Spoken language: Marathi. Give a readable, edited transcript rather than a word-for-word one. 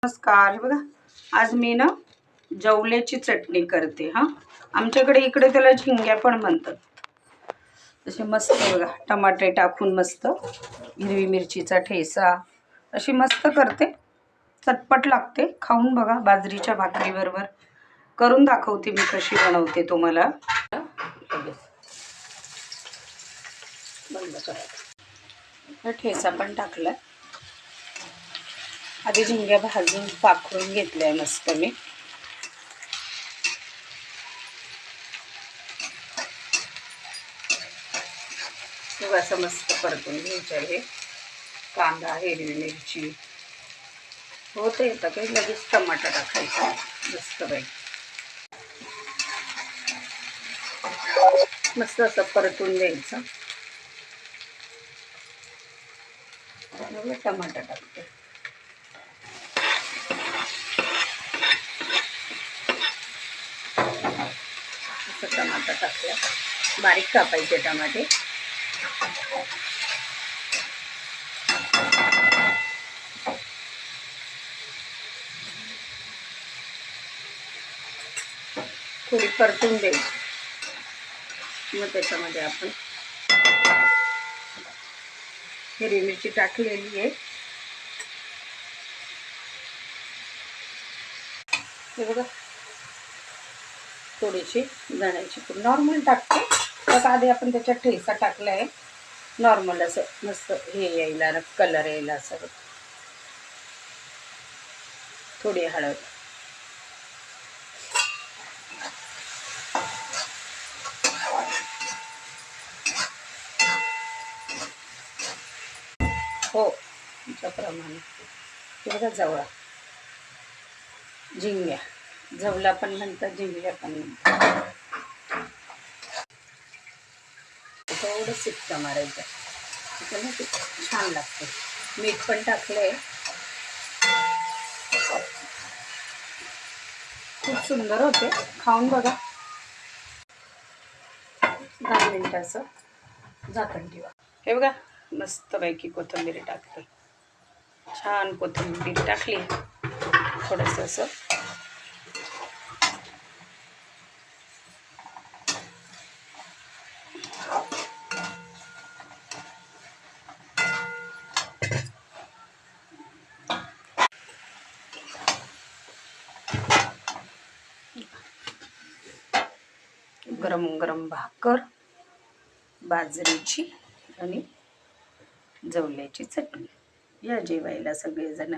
नमस्कार. हे बघा, आज मी ना जवल्याची चटणी करते. आमच्याकडे इकडे त्याला झिंग्या पण म्हणतात. असे मस्त बघा, टमाटे टाकून मस्त हिरवी मिरचीचा ठेचा अशी मस्त करते. चटपट लागते. खाऊन बघा, बाजरीच्या भाकरीबरोबर करून दाखवते मी कशी बनवते तुम्हाला. बंद करा. ठेचा पण टाकला. आधी झिंग्या भाजून पाखरून घेतल्या मस्त मी. असं मस्त परतून घ्यायचं आहे. कांदा, हिरवी मिरची होते येतं काही, लगेच टमाटर टाकायचं मस्त बाई. मस्त असं परतून द्यायचं. टमाटर टाकते. असं टमाटर टाकल्या, बारीक कापायचे टमाटे. थोडी परतून द्यायची. मग त्याच्यामध्ये आपण हिरवी मिरची टाकलेली आहे. हे बघा, थोडीशी धण्याची पूड नॉर्मल टाकते. तर आधी आपण त्याच्यात ठेचा टाकला आहे. नॉर्मल असं मस्त हे यायला, कलर यायला असं. थोडी हळद, हो त्याप्रमाणे. हे बघा, जवळा, झिंग्या, जवला पण म्हणतात, झिंग्या पण म्हणतात. थोडं शिक्का मारायचं, त्याच्याने ते छान लागते. मीठ पण टाकलंय. खूप सुंदर होते. खाऊन बघा. 10 मिनिटाचं झाकण ठेवा. हे बघा, मस्तपैकी कोथिंबीर टाकते. छान कोथिंबीर टाकली. थोडंसं असं गरम गरम भाकर, बाजरीची आणि जवल्याची चटणी. या जेवायला सगळेजण.